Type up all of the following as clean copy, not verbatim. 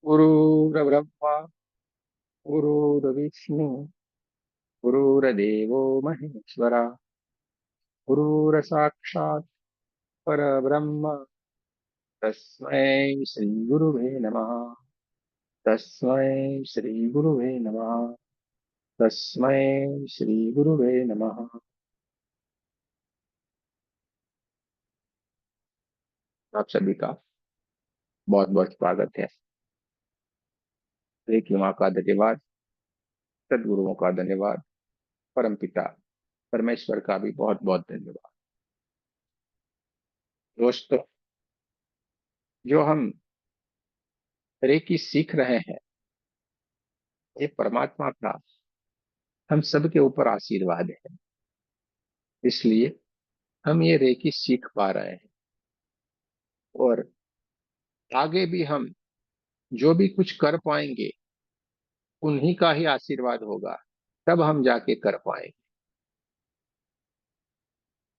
गुरुर्ब्रह्मा गुरुर्विष्णु गुरुर्देवो महेश्वरा गुरुर्साक्षात् परब्रह्म तस्मै श्री गुरुवे नमः। तस्मै श्री गुरुवे नमः। तस्मै श्री गुरुवे नमः। आप सभी का बहुत बहुत स्वागत है। एक माँ का धन्यवाद, सदगुरुओं का धन्यवाद, परम पिता परमेश्वर का भी बहुत बहुत धन्यवाद। दोस्तों, जो हम रेकी सीख रहे हैं, ये परमात्मा का हम सब के ऊपर आशीर्वाद है। इसलिए हम ये रेकी सीख पा रहे हैं और आगे भी हम जो भी कुछ कर पाएंगे उन्हीं का ही आशीर्वाद होगा। तब हम जाके कर पाएंगे।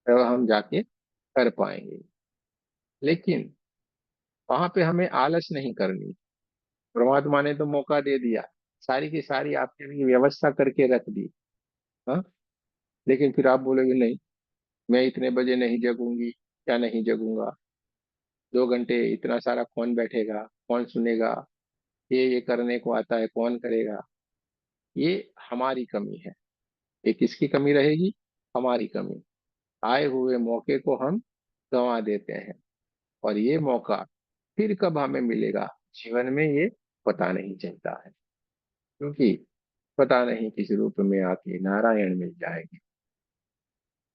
तब हम जाके कर पाएंगे। लेकिन वहां पे हमें आलस नहीं करनी। परमात्मा ने तो मौका दे दिया, सारी की सारी आपके लिए व्यवस्था करके रख दी। हाँ, लेकिन फिर आप बोलोगे नहीं, मैं इतने बजे नहीं जगूंगी या नहीं जगूंगा, 2 घंटे इतना सारा कौन बैठेगा, कौन सुनेगा, ये करने को आता है कौन करेगा। ये हमारी कमी है। ये किसकी कमी रहेगी? हमारी कमी। आए हुए मौके को हम गंवा देते हैं और ये मौका फिर कब हमें मिलेगा जीवन में, ये पता नहीं चलता है। क्योंकि पता नहीं किस रूप में आके नारायण मिल जाएंगे।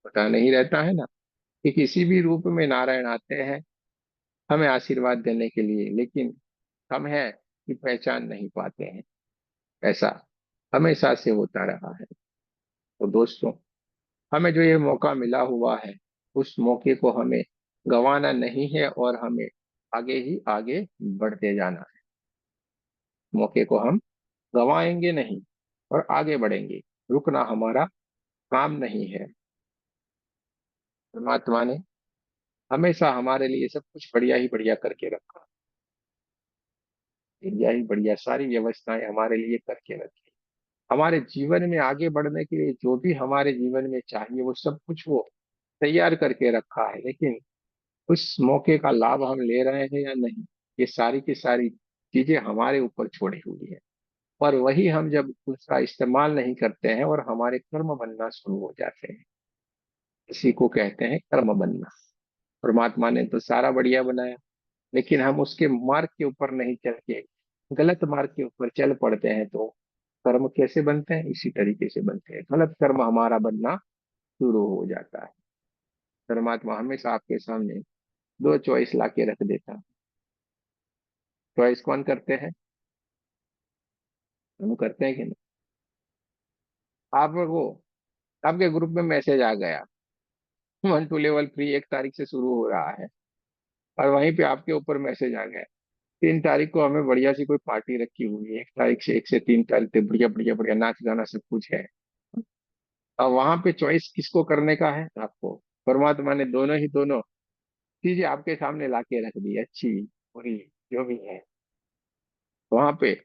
पता नहीं रहता है ना कि किसी भी रूप में नारायण आते हैं हमें आशीर्वाद देने के लिए, लेकिन हम हैं कि पहचान नहीं पाते हैं। ऐसा हमेशा से होता रहा है। तो दोस्तों, हमें जो ये मौका मिला हुआ है, उस मौके को हमें गंवाना नहीं है और हमें आगे ही आगे बढ़ते जाना है। मौके को हम गंवाएंगे नहीं और आगे बढ़ेंगे। रुकना हमारा काम नहीं है। परमात्मा ने हमेशा हमारे लिए सब कुछ बढ़िया ही बढ़िया करके रखा। बढ़िया ही बढ़िया सारी व्यवस्थाएं हमारे लिए करके रखी। हमारे जीवन में आगे बढ़ने के लिए जो भी हमारे जीवन में चाहिए वो सब कुछ वो तैयार करके रखा है। लेकिन उस मौके का लाभ हम ले रहे हैं या नहीं, ये सारी की सारी चीजें हमारे ऊपर छोड़ी हुई है। और वही हम जब उसका इस्तेमाल नहीं करते हैं और हमारे कर्म बनना शुरू हो जाते हैं, इसी को कहते हैं कर्म बनना। परमात्मा ने तो सारा बढ़िया बनाया, लेकिन हम उसके मार्ग के ऊपर नहीं चल के गलत मार्ग के ऊपर चल पड़ते हैं, तो कर्म कैसे बनते हैं? इसी तरीके से बनते हैं। गलत कर्म हमारा बनना शुरू हो जाता है। परमात्मा हमेशा आपके सामने दो चॉइस ला के रख देता है। चॉइस कौन करते हैं? हम करते हैं कि नहीं? आपको आपके ग्रुप में मैसेज आ गया 1 to level 3 1 तारीख से शुरू हो रहा है, और वहीं पे आपके ऊपर मैसेज आ गया 3 तारीख को हमें बढ़िया सी कोई पार्टी रखी हुई है, 1 तारीख से 1 से 3 तारीख तक बढ़िया बढ़िया बढ़िया नाच गाना सब कुछ है। अब वहां पे चॉइस किसको करने का है? आपको। परमात्मा ने दोनों ही दोनों चीजें आपके सामने ला के रख दी, अच्छी बुरी जो भी है। वहां पे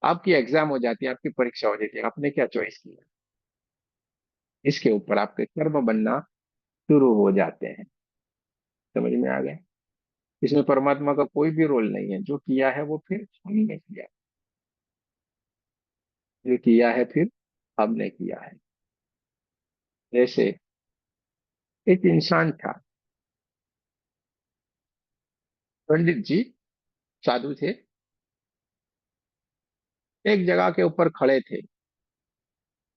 आपकी एग्जाम हो जाती है, आपकी परीक्षा हो जाती है, आपने क्या चॉइस किया, इसके ऊपर आपके कर्म बनना शुरू हो जाते हैं। समझ में आ गया? इसमें परमात्मा का कोई भी रोल नहीं है। जो किया है वो फिर हमने किया, जो किया है फिर हमने किया है। जैसे एक इंसान था, पंडित जी, साधु थे, एक जगह के ऊपर खड़े थे,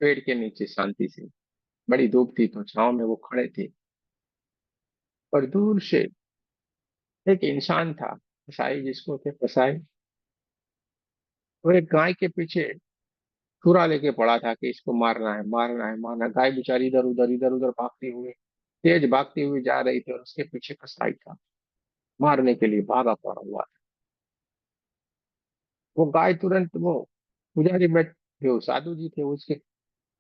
पेड़ के नीचे शांति से। बड़ी धूप थी तो छांव में वो खड़े थे, और दूर से एक इंसान था, कसाई जिसको थे कसाई, वो एक गाय के पीछे छुरा लेके पड़ा था कि इसको मारना है मारना है मारना है। गाय बेचारी इधर उधर भागती हुई, तेज भागती हुई जा रही थी और उसके पीछे कसाई था, मारने के लिए भागा पड़ा हुआ था। वो गाय तुरंत, वो पुजारी बैठ जो साधु जी थे उसके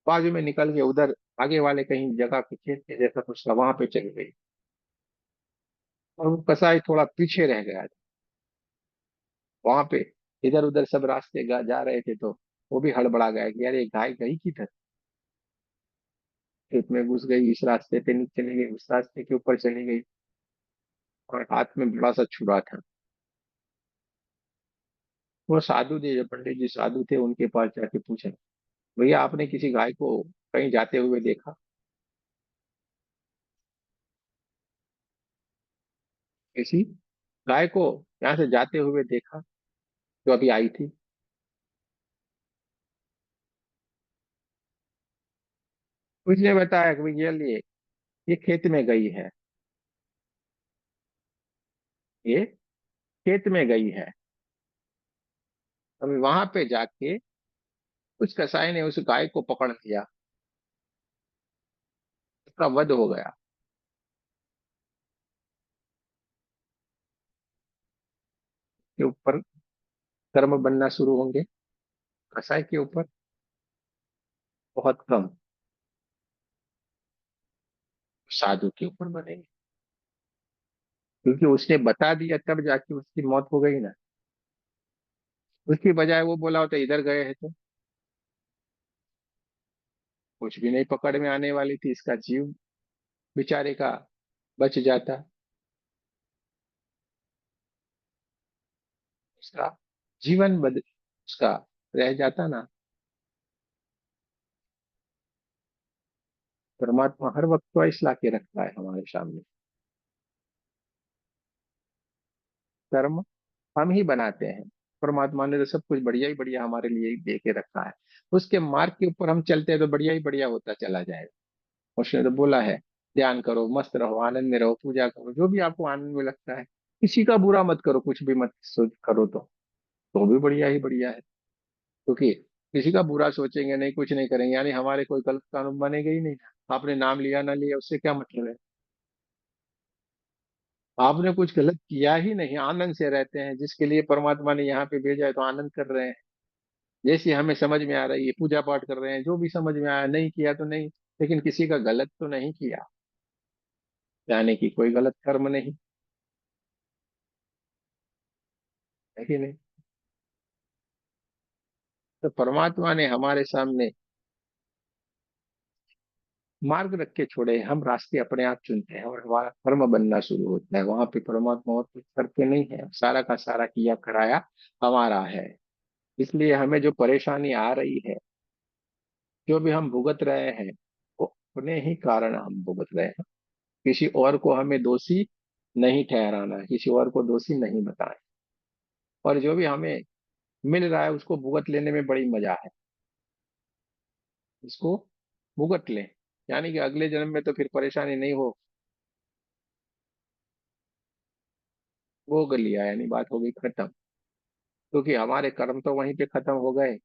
बाजू में निकल के उधर आगे वाले कहीं जगह के खेत के जैसा कुछ था वहां पे चली गई, और वो कसाई थोड़ा पीछे रह गया वहां पे। इधर उधर सब रास्ते जा रहे थे, तो वो भी हड़बड़ा गया कि यार ये गाय गई किधर, खेत में घुस गई, इस रास्ते पे नहीं चली गई, उस रास्ते के ऊपर चली गई। और हाथ में बड़ा सा छुरा था। वो साधु थे, जो पंडित जी साधु थे, उनके पास जाके पूछा, भैया आपने किसी गाय को कहीं जाते हुए देखा? किसी गाय को यहाँ से जाते हुए देखा जो अभी आई थी? उसने बताया कि भैया ये खेत में गई है, ये खेत में गई है। अभी वहां पे जाके उस कसाई ने उस गाय को पकड़ लिया, उसका वध हो गया। के ऊपर कर्म बनना शुरू होंगे, कसाई के ऊपर बहुत कम, साधु के ऊपर बनेंगे। क्योंकि उसने बता दिया तब जाके उसकी मौत हो गई ना। उसकी बजाय वो बोला होता इधर गए हैं, तो कुछ भी नहीं पकड़ में आने वाली थी, इसका जीव बेचारे का बच जाता, उसका जीवन उसका रह जाता ना। परमात्मा हर वक्त चॉइस ला के रखता है हमारे सामने। कर्म हम ही बनाते हैं। परमात्मा ने तो सब कुछ बढ़िया ही बढ़िया हमारे लिए ही दे के रखा है। उसके मार्ग के ऊपर हम चलते हैं तो बढ़िया ही बढ़िया होता चला जाएगा। उसने तो बोला है, ध्यान करो, मस्त रहो, आनंद में रहो, पूजा करो, जो भी आपको आनंद में लगता है। किसी का बुरा मत करो, कुछ भी मत सोच करो, तो भी बढ़िया ही बढ़िया है। क्योंकि किसी का बुरा सोचेंगे नहीं, कुछ नहीं करेंगे, यानी हमारे कोई गलत कानून बनेगा ही नहीं। आपने नाम लिया ना लिया, उससे क्या मतलब है? आपने कुछ गलत किया ही नहीं, आनंद से रहते हैं। जिसके लिए परमात्मा ने यहाँ पे भेजा है तो आनंद कर रहे हैं। जैसे हमें समझ में आ रही है पूजा पाठ कर रहे हैं, जो भी समझ में आया, नहीं किया तो नहीं, लेकिन किसी का गलत तो नहीं किया, यानी कि कोई गलत कर्म नहीं है कि नहीं। तो परमात्मा ने हमारे सामने मार्ग रख के छोड़े, हम रास्ते अपने आप चुनते हैं और हमारा कर्म बनना शुरू होता है। वहां पे परमात्मा और कुछ करते नहीं है, सारा का सारा किया कराया हमारा है। इसलिए हमें जो परेशानी आ रही है, जो भी हम भुगत रहे हैं, वो अपने ही कारण हम भुगत रहे हैं। किसी और को हमें दोषी नहीं ठहराना है, किसी और को दोषी नहीं बताना। और जो भी हमें मिल रहा है उसको भुगत लेने में बड़ी मजा है। इसको भुगत लें, यानी कि अगले जन्म में तो फिर परेशानी नहीं हो। भोग लिया यानी बात हो गई खत्म। क्योंकि हमारे कर्म तो वहीं पे खत्म हो गए।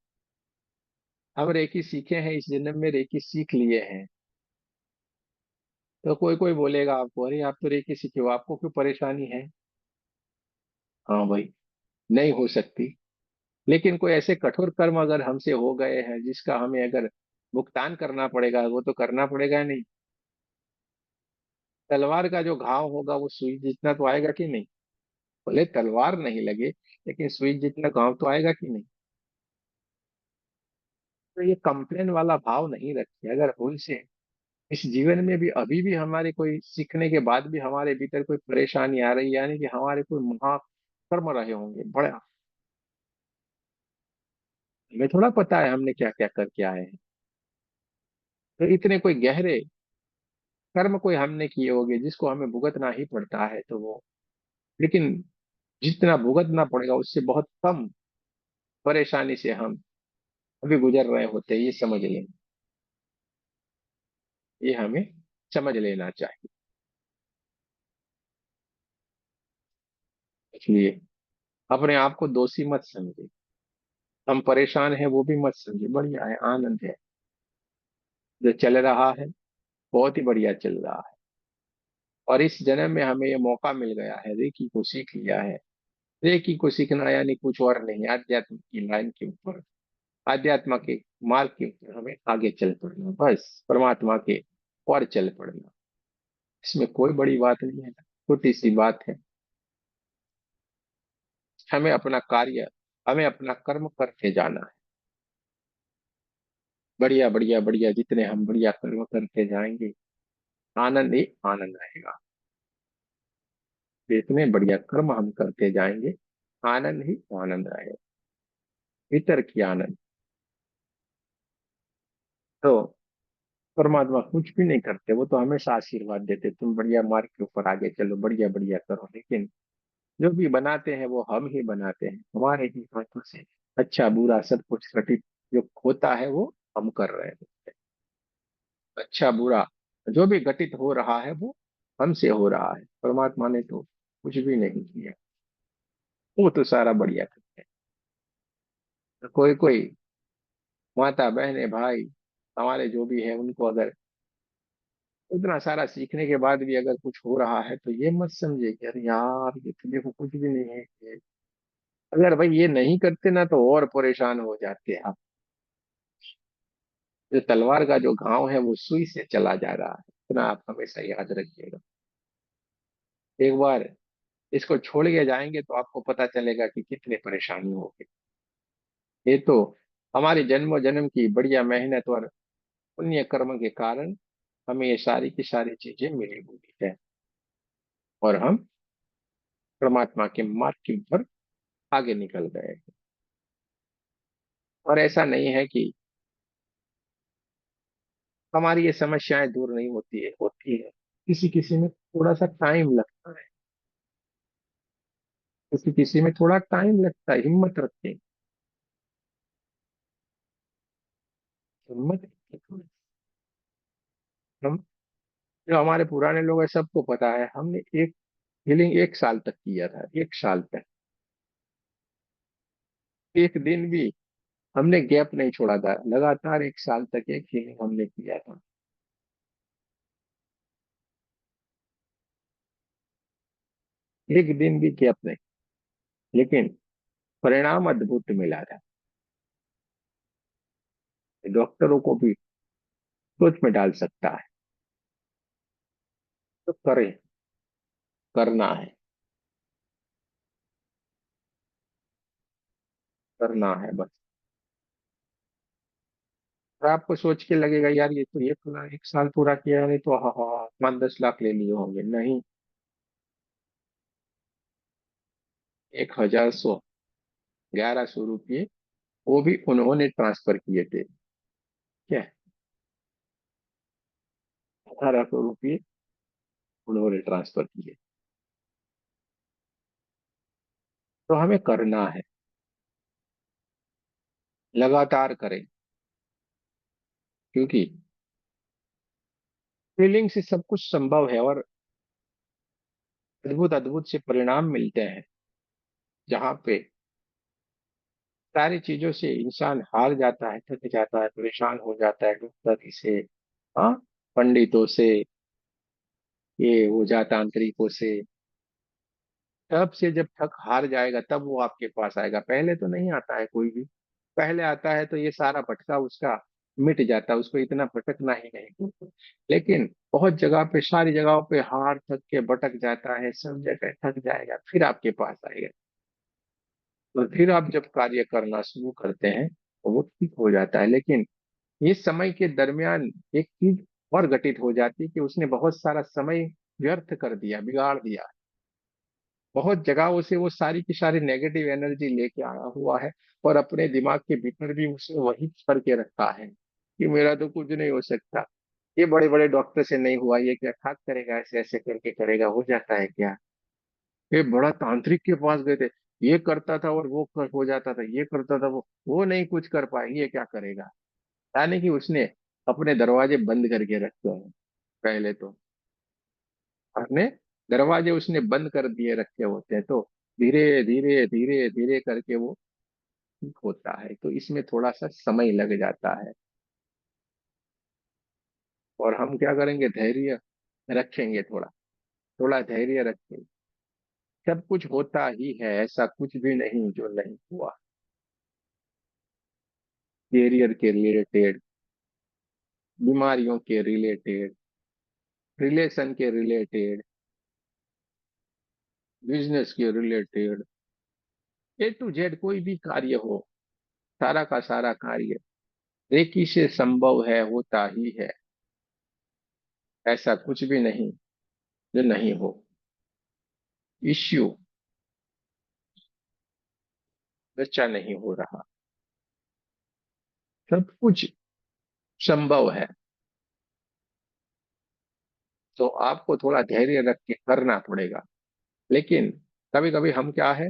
हम रेकी सीखे हैं, इस जन्म में रेकी सीख लिए हैं। तो कोई कोई बोलेगा आपको, अरे आप तो रेकी सीखे हो, आपको क्यों परेशानी है? हाँ भाई, नहीं हो सकती। लेकिन कोई ऐसे कठोर कर्म अगर हमसे हो गए हैं जिसका हमें अगर भुगतान करना पड़ेगा, वो तो करना पड़ेगा नहीं। तलवार का जो घाव होगा वो सुई जितना तो आएगा कि नहीं? भले तलवार नहीं लगे, लेकिन सुई जितना घाव तो आएगा कि नहीं? तो ये कंप्लेन वाला भाव नहीं रखिए। अगर भूल से इस जीवन में भी अभी भी हमारे कोई सीखने के बाद भी हमारे भीतर कोई परेशानी आ रही है, यानी कि हमारे कोई महाकर्म रहे होंगे बड़ा, हमें थोड़ा पता है हमने क्या क्या करके आए हैं। तो इतने कोई गहरे कर्म कोई हमने किए होंगे जिसको हमें भुगतना ही पड़ता है, तो वो, लेकिन जितना भुगतना पड़ेगा उससे बहुत कम परेशानी से हम अभी गुजर रहे होते हैं, ये समझ लें। ये हमें समझ लेना चाहिए। इसलिए अपने आप को दोषी मत समझे। हम परेशान हैं वो भी मत समझे, बढ़िया है, आनंद है। जो चल रहा है बहुत ही बढ़िया चल रहा है। और इस जन्म में हमें ये मौका मिल गया है, रेकी को सीख लिया है। रेकी को सीखना यानी कुछ और नहीं, आध्यात्म की लाइन के ऊपर, आध्यात्म के मार्ग के ऊपर हमें आगे चल पड़ना, बस परमात्मा के और चल पड़ना। इसमें कोई बड़ी बात नहीं है, छोटी सी बात है। हमें अपना कार्य हमें अपना कर्म करते जाना है। बढ़िया बढ़िया बढ़िया, जितने हम बढ़िया कर्म करते जाएंगे, आनंद ही आनंद आएगा। जितने बढ़िया कर्म हम करते जाएंगे, आनंद ही आनंद आएगा, भीतर की आनंद। तो परमात्मा कुछ भी नहीं करते, वो तो हमेशा आशीर्वाद देते, तुम बढ़िया मार्ग के ऊपर आगे चलो, बढ़िया बढ़िया करो। लेकिन जो भी बनाते हैं वो हम ही बनाते हैं, हमारे ही हाथों से अच्छा बुरा सब कुछ घटित जो होता है वो हम कर रहे हैं। अच्छा बुरा जो भी घटित हो रहा है वो हमसे हो रहा है, परमात्मा ने तो कुछ भी नहीं किया, वो तो सारा बढ़िया करते हैं। तो कोई कोई माता बहने भाई हमारे जो भी है, उनको अगर इतना सारा सीखने के बाद भी अगर कुछ हो रहा है तो ये मत समझे कि अरे यार ये तो देखो कुछ भी नहीं है ये। अगर भाई ये नहीं करते ना तो और परेशान हो जाते आप। जो तलवार का जो घाव है वो सुई से चला जा रहा है, इतना आप हमेशा याद रखिएगा। एक बार इसको छोड़ के जाएंगे तो आपको पता चलेगा कि कितनी परेशानी होगी। ये तो हमारी जन्मों जन्म की बढ़िया मेहनत और पुण्य कर्म के कारण हमें ये सारी की सारी चीजें मिली हुई है, और हम परमात्मा के मार्ग के ऊपर आगे निकल गए हैं। और ऐसा नहीं है कि हमारी ये समस्याएं दूर नहीं होती है, होती है। किसी किसी में थोड़ा सा टाइम लगता है, किसी किसी में थोड़ा टाइम लगता है, हिम्मत रखते हैं। हिम्मत रखते हैं। हम जो हमारे पुराने लोग हैं सबको पता है, हमने एक हीलिंग 1 साल तक किया था, 1 साल तक। एक दिन भी हमने गैप नहीं छोड़ा था, लगातार 1 साल तक एक हीलिंग हमने किया था। एक दिन भी गैप नहीं। लेकिन परिणाम अद्भुत मिला था। डॉक्टरों को भी सोच में डाल सकता है। तो करें, करना है, करना है बस। और आपको सोच के लगेगा यार ये तो 1 साल पूरा किया, नहीं तो हाँ हाँ 5-10 लाख ले लिए होंगे, नहीं। 1,100, 1,100 रुपये वो भी उन्होंने ट्रांसफर किए थे। क्या, 1,800 रुपये उन्होंने ट्रांसफर किए। तो हमें करना है, लगातार करें। क्योंकि फीलिंग से सब कुछ संभव है, और अद्भुत अद्भुत से परिणाम मिलते हैं। जहाँ पे सारी चीजों से इंसान हार जाता है, थक जाता है, परेशान हो जाता है, डॉक्टर से, हाँ, पंडितों से, ये ओझा तांत्रिकों से, तब से जब थक हार जाएगा तब वो आपके पास आएगा, पहले तो नहीं आता है कोई भी। पहले आता है तो ये सारा भटका उसका मिट जाता है, उसको इतना भटकना ही नहीं। लेकिन बहुत जगह पे, सारी जगहों पे हार थक के भटक जाता है, सब जगह थक जाएगा, फिर आपके पास आएगा। तो फिर आप जब कार्य करना शुरू करते हैं तो वो ठीक हो जाता है। लेकिन इस समय के दरमियान एक चीज और घटित हो जाती है कि उसने बहुत सारा समय व्यर्थ कर दिया, बिगाड़ दिया। बहुत जगहों से वो सारी की सारी नेगेटिव एनर्जी लेके आया हुआ है, और अपने दिमाग के भीतर भी उसने वही करके रखा है कि मेरा तो कुछ नहीं हो सकता, ये बड़े बड़े डॉक्टर से नहीं हुआ, ये क्या खाक करेगा, ऐसे ऐसे करके करेगा, हो जाता है क्या। ये बड़ा तांत्रिक के पास गए थे, ये करता था और वो हो जाता था, ये करता था वो नहीं कुछ कर पाएंगे, ये क्या करेगा। यानी कि उसने अपने दरवाजे बंद करके रखे हैं पहले तो, अपने दरवाजे उसने बंद कर दिए रखे होते हैं। तो धीरे धीरे धीरे धीरे करके वो ठीक होता है, तो इसमें थोड़ा सा समय लग जाता है। और हम क्या करेंगे, धैर्य रखेंगे, थोड़ा थोड़ा धैर्य रखेंगे। सब कुछ होता ही है, ऐसा कुछ भी नहीं जो नहीं हुआ। कैरियर के रिलेटेड, बीमारियों के रिलेटेड, रिलेशन के रिलेटेड, बिजनेस के रिलेटेड, A to Z कोई भी कार्य हो, सारा का सारा कार्य रेकी से संभव है, होता ही है। ऐसा कुछ भी नहीं जो नहीं हो। इश्यू बच्चा नहीं हो रहा, सब कुछ संभव है। तो आपको थोड़ा धैर्य रख के करना पड़ेगा। लेकिन कभी कभी हम क्या है,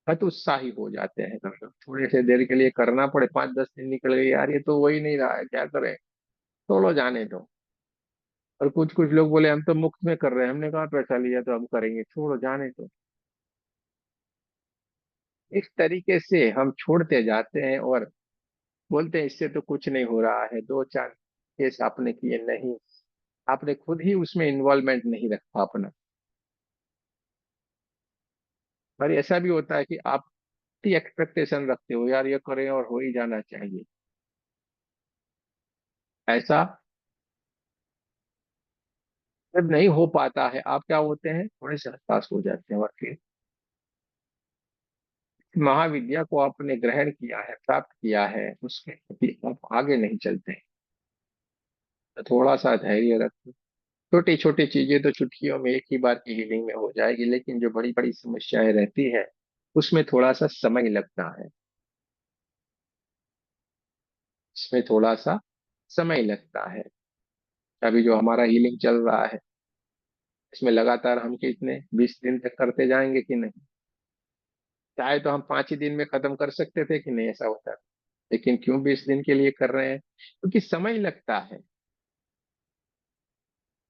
हतोत्साही हो जाते हैं। कभी थोड़ी सी देर के लिए करना पड़े, 5-10 दिन निकल गए, यार ये तो हो ही नहीं रहा है, क्या करें, छोड़ो जाने दो। और कुछ कुछ लोग बोले हम तो मुफ्त में कर रहे हैं, हमने कहा पैसा लिया तो हम करेंगे, छोड़ो जाने दो। इस तरीके से हम छोड़ते जाते हैं और बोलते हैं इससे तो कुछ नहीं हो रहा है, 2-4 केस आपने किए नहीं, आपने खुद ही उसमें इन्वॉल्वमेंट नहीं रखा अपना। पर ऐसा भी होता है कि आप एक्सपेक्टेशन रखते हो, यार ये करें और हो ही जाना चाहिए। ऐसा जब नहीं हो पाता है, आप क्या होते हैं, थोड़े से हताश हो जाते हैं। और फिर महाविद्या को आपने ग्रहण किया है, प्राप्त किया है, उसके प्रति आप आगे नहीं चलते हैं। तो थोड़ा सा धैर्य रखो। छोटी छोटी चीजें तो चुटकियों में, एक ही बार की हीलिंग में हो जाएगी, लेकिन जो बड़ी बड़ी समस्याएं रहती है उसमें थोड़ा सा समय लगता है। इसमें थोड़ा सा समय लगता है। अभी जो हमारा हीलिंग चल रहा है, इसमें लगातार हम कितने 20 दिन तक करते जाएंगे कि नहीं? चाहे तो हम 5 ही दिन में खत्म कर सकते थे कि नहीं, ऐसा होता है। लेकिन क्यों 20 दिन के लिए कर रहे हैं? क्योंकि समय लगता है।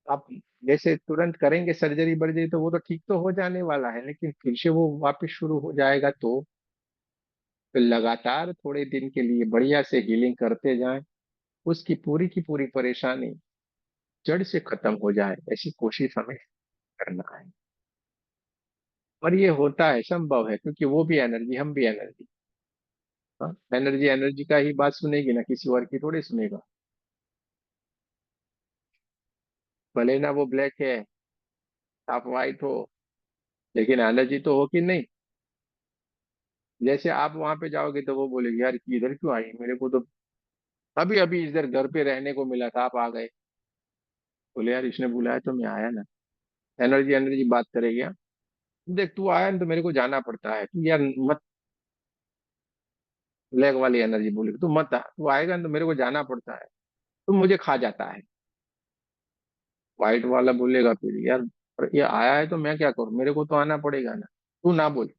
आप जैसे तुरंत करेंगे सर्जरी बर्जरी तो वो तो ठीक तो हो जाने वाला है, लेकिन फिर से वो वापस शुरू हो जाएगा। तो लगातार थोड़े दिन के लिए बढ़िया से हीलिंग करते जाएं, उसकी पूरी की पूरी परेशानी जड़ से खत्म हो जाए, ऐसी कोशिश हमें करना है। और ये होता है, संभव है, क्योंकि वो भी एनर्जी, हम भी एनर्जी। हाँ, एनर्जी एनर्जी का ही बात सुनेगी ना, किसी और की थोड़ी सुनेगा। भले ना वो ब्लैक है, आप व्हाइट हो, लेकिन एनर्जी तो हो कि नहीं? जैसे आप वहां पे जाओगे तो वो बोलेगी, यार कि इधर क्यों आई, मेरे को तो अभी अभी इधर घर पे रहने को मिला था, आप आ गए। बोले यार इसने बुलाया तो मैं आया ना। एनर्जी एनर्जी बात करेगी, हाँ? देख तू आया ना तो मेरे को जाना पड़ता है, तू यार मत। ब्लैक वाली एनर्जी बोलेगी तू मत आ, तू आएगा ना तो मेरे को जाना पड़ता है, तू मुझे खा जाता है। व्हाइट वाला बोलेगा फिर, यार पर ये आया है तो मैं क्या करूं, मेरे को तो आना पड़ेगा ना, तू ना बोल।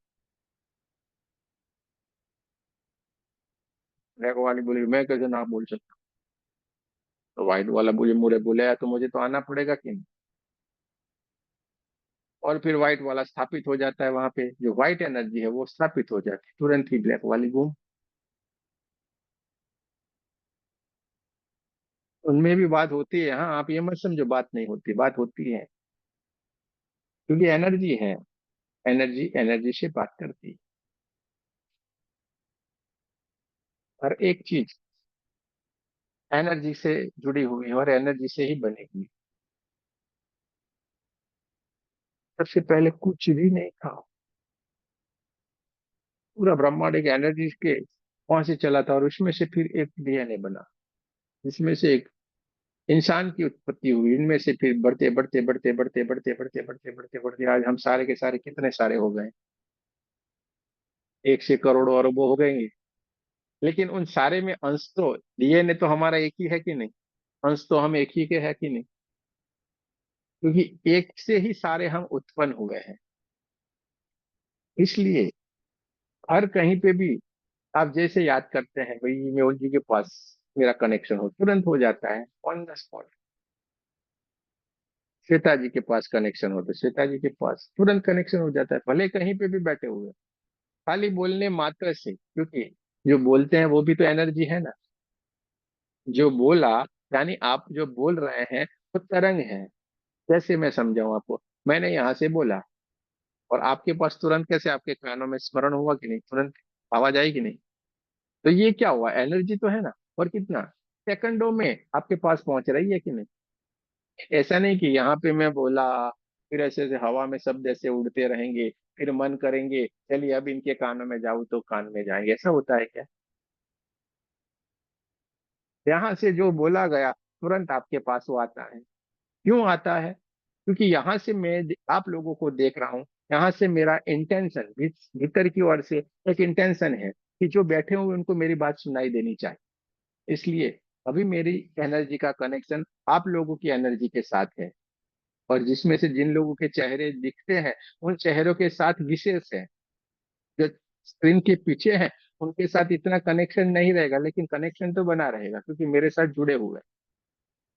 ब्लैक वाली बोलेगी मैं कैसे ना बोल सकता। तो व्हाइट वाला बोले, मुझे बुलाया तो मुझे तो आना पड़ेगा कि नहीं। और फिर व्हाइट वाला स्थापित हो जाता है वहां पे, जो व्हाइट एनर्जी है वो स्थापित हो जाती है, तुरंत ही ब्लैक वाली घूम। उनमें भी बात होती है, हाँ, आप ये मत समझो बात नहीं होती, बात होती है। क्योंकि एनर्जी है, एनर्जी एनर्जी से बात करती है। हर एक चीज एनर्जी से जुड़ी हुई है और एनर्जी से ही बनेगी। सबसे पहले कुछ भी नहीं था, पूरा ब्रह्मांड एक एनर्जी के वहां से चला था, और उसमें से फिर एक डीएनए बना, जिसमें से एक इंसान की उत्पत्ति हुई, इनमें से फिर बढ़ते बढ़ते बढ़ते बढ़ते बढ़ते बढ़ते बढ़ते बढ़ते बढ़ते आज हम सारे के सारे कितने सारे हो गए, एक से करोड़ों अरबों हो गए। लेकिन उन सारे में अंश तो, डीएनए तो हमारा एक ही है कि नहीं? अंश तो हम एक ही के है कि नहीं? क्योंकि एक से ही सारे हम उत्पन्न हुए हैं। इसलिए हर कहीं पे भी आप जैसे याद करते हैं, भाई मेहुल जी के पास मेरा कनेक्शन हो, तुरंत हो जाता है ऑन द स्पॉट। श्वेता जी के पास कनेक्शन हो तो श्वेता जी के पास तुरंत कनेक्शन हो जाता है, भले कहीं पे भी बैठे हुए, खाली बोलने मात्र से। क्योंकि जो बोलते हैं वो भी तो एनर्जी है ना। जो बोला, यानी आप जो बोल रहे हैं वो तरंग है। कैसे मैं समझाऊं आपको? मैंने यहाँ से बोला, और आपके पास तुरंत कैसे आपके कानों में स्मरण हुआ कि नहीं, तुरंत आवाज आई कि नहीं? तो ये क्या हुआ, एनर्जी तो है ना। और कितना सेकंडों में आपके पास पहुंच रही है कि नहीं? ऐसा नहीं कि यहाँ पे मैं बोला फिर ऐसे ऐसे हवा में शब्द ऐसे उड़ते रहेंगे, फिर मन करेंगे चलिए अब इनके कानों में जाऊं तो कान में जाएंगे। ऐसा होता है क्या? यहाँ से जो बोला गया तुरंत आपके पास वो आता है। क्यों आता है? क्योंकि यहाँ से मैं आप लोगों को देख रहा हूँ। यहाँ से मेरा इंटेंशन भीतर की ओर से एक इंटेंशन है कि जो बैठे हुए उनको मेरी बात सुनाई देनी चाहिए। इसलिए अभी मेरी एनर्जी का कनेक्शन आप लोगों की एनर्जी के साथ है। और जिसमें से जिन लोगों के चेहरे दिखते हैं उन चेहरों के साथ विशेष है। जो स्क्रीन के पीछे हैं उनके साथ इतना कनेक्शन नहीं रहेगा, लेकिन कनेक्शन तो बना रहेगा क्योंकि मेरे साथ जुड़े हुए हैं।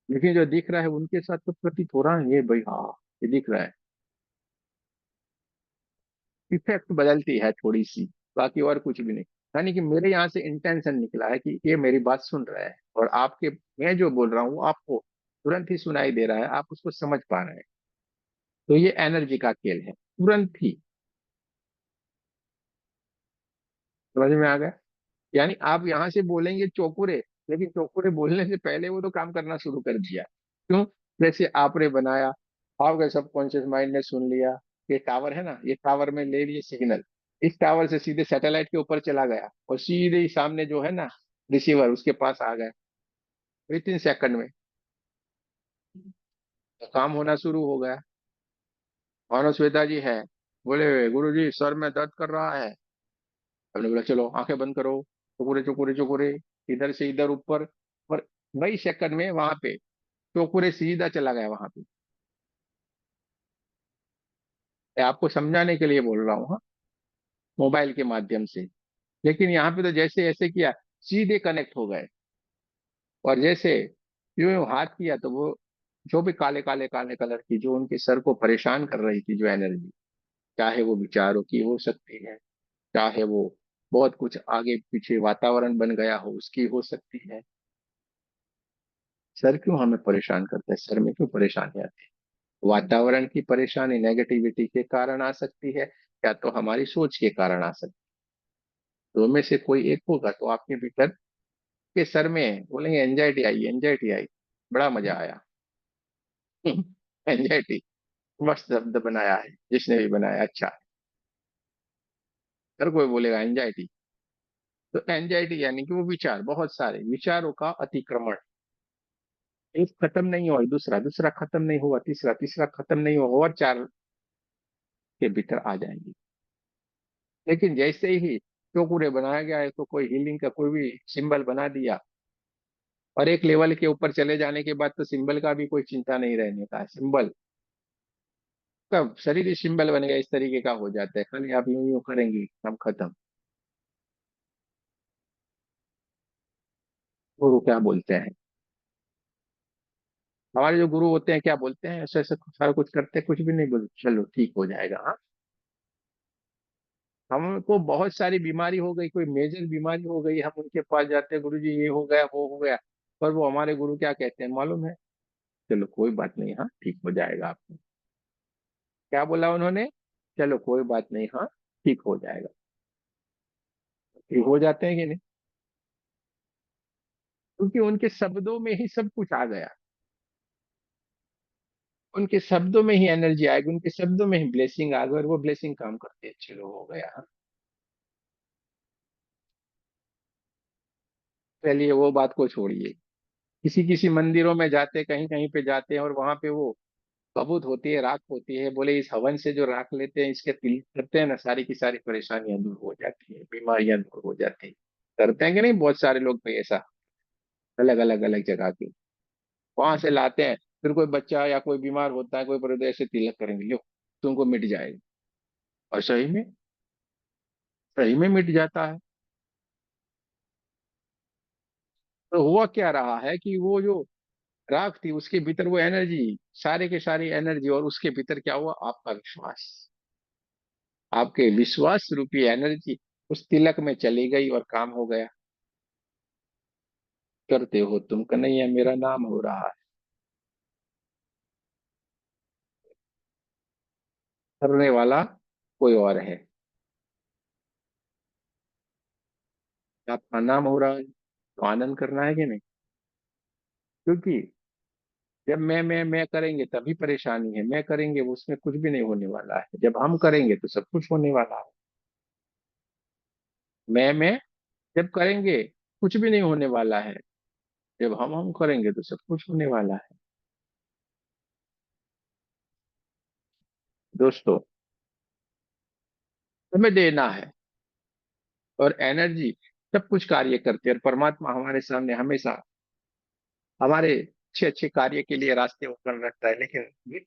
लेकिन जो दिख रहा है उनके साथ तो प्रतीत हो रहा है ये भाई, हाँ ये दिख रहा है। इफेक्ट बदलती है थोड़ी सी, बाकी और कुछ भी नहीं। यानी कि मेरे यहाँ से इंटेंशन निकला है कि ये मेरी बात सुन रहा है, और आपके मैं जो बोल रहा हूँ वो आपको तुरंत ही सुनाई दे रहा है, आप उसको समझ पा रहे हैं। तो ये एनर्जी का खेल है, तुरंत ही। समझ में आ गया? यानी आप यहाँ से बोलेंगे चौकुरे, लेकिन चौकुरे बोलने से पहले वो तो काम करना शुरू कर दिया। क्यों? जैसे आपने बनाया, आपके सबकॉन्शियस माइंड ने सुन लिया। ये टावर है ना, ये टावर में ले लिए सिग्नल, इस टावर से सीधे सैटेलाइट के ऊपर चला गया और सीधे ही सामने जो है ना रिसीवर उसके पास आ गए विद इन सेकंड में। तो काम होना शुरू हो गया। मानो श्वेता जी है, बोले गुरु जी सर में दर्द कर रहा है। हमने बोला चलो आंखें बंद करो, चुकुरे चुकुरे चुकुरे, इधर से इधर ऊपर। और वही सेकंड में वहां पे चौकुरे सीधा चला गया वहां पे। मैं आपको समझाने के लिए बोल रहा हूँ, हाँ, मोबाइल के माध्यम से। लेकिन यहाँ पे तो जैसे ऐसे किया, सीधे कनेक्ट हो गए। और जैसे यूं यूं हाथ किया तो वो जो भी काले काले काले कलर की जो उनके सर को परेशान कर रही थी जो एनर्जी, चाहे वो विचारों की हो सकती है, चाहे वो बहुत कुछ आगे पीछे वातावरण बन गया हो उसकी हो सकती है। सर क्यों हमें परेशान करता है? सर में क्यों परेशानी आती है? वातावरण की परेशानी नेगेटिविटी के कारण आ सकती है, या तो हमारी सोच के कारण आ सकती है। दो में से कोई एक होगा। तो आपके भीतर के सर में बोलेंगे एंजाइटी आई, एंजाइटी आई, बड़ा मजा आया। एंजाइटी मस्त शब्द बनाया है जिसने भी बनाया, अच्छा। हर कोई बोलेगा एंजाइटी। तो एंजाइटी यानी कि वो विचार, बहुत सारे विचारों का अतिक्रमण। एक खत्म नहीं हुआ, दूसरा दूसरा खत्म नहीं हुआ, तीसरा तीसरा खत्म नहीं हुआ, और चार के भीतर आ जाएंगी। लेकिन जैसे ही चौकुरे बनाया गया है तो कोई हीलिंग का कोई भी सिंबल बना दिया, और एक लेवल के ऊपर चले जाने के बाद तो सिंबल का भी कोई चिंता नहीं रहने का। सिंबल का शरीर ही सिंबल बनेगा, इस तरीके का हो जाता है। खाली आप यूं यूं करेंगे, हम खत्म। गुरु क्या बोलते हैं? हमारे जो गुरु होते हैं क्या बोलते हैं? ऐसे ऐसे सारा कुछ करते हैं, कुछ भी नहीं बोलते, चलो ठीक हो जाएगा। हाँ, हमको बहुत सारी बीमारी हो गई, कोई मेजर बीमारी हो गई, हम उनके पास जाते हैं, गुरु जी ये हो गया वो हो गया। पर वो हमारे गुरु क्या कहते हैं मालूम है? चलो कोई बात नहीं, हाँ ठीक हो जाएगा आपको। क्या बोला उन्होंने? चलो कोई बात नहीं, हाँ ठीक हो जाएगा। ठीक हो जाते हैं कि नहीं? क्योंकि उनके शब्दों में ही सब कुछ आ गया। उनके शब्दों में ही एनर्जी आएगी, उनके शब्दों में ही ब्लेसिंग आ गई, और वो ब्लेसिंग काम करते हैं, चलो हो गया, हाँ। चलिए वो बात को छोड़िए। किसी किसी मंदिरों में जाते, कहीं कहीं पे जाते हैं, और वहां पे वो बबूत होती है, राख होती है, बोले इस हवन से जो राख लेते हैं, इसके तिल करते हैं ना, सारी की सारी परेशानियां दूर हो जाती है, बीमारियां दूर हो जाती है। करते हैं कि नहीं बहुत सारे लोग भाई ऐसा, अलग अलग अलग जगह के वहां से लाते हैं। फिर कोई बच्चा या कोई बीमार होता है, कोई प्रदेश से तिलक करेंगे, लो तुमको मिट जाएगा। और सही में मिट जाता है। तो हुआ क्या रहा है कि वो जो राख थी उसके भीतर वो एनर्जी, सारे के सारी एनर्जी, और उसके भीतर क्या हुआ? आपका विश्वास। आपके विश्वास रूपी एनर्जी उस तिलक में चली गई और काम हो गया। करते हो तुम कन्हैया, मेरा नाम हो रहा है। करने वाला कोई और है। आपका नाम हो रहा है तो आनंद करना है कि नहीं? क्योंकि जब मैं करेंगे तभी परेशानी है, मैं करेंगे वो उसमें कुछ भी नहीं होने वाला है, जब हम करेंगे तो सब कुछ होने वाला है। मैं जब करेंगे कुछ भी नहीं होने वाला है, जब हम करेंगे तो सब कुछ होने वाला है। दोस्तों, हमें देना है, और एनर्जी सब कुछ कार्य करती है, और परमात्मा हमारे सामने हमेशा हमारे अच्छे अच्छे कार्य के लिए रास्ते ओपन रखता है। लेकिन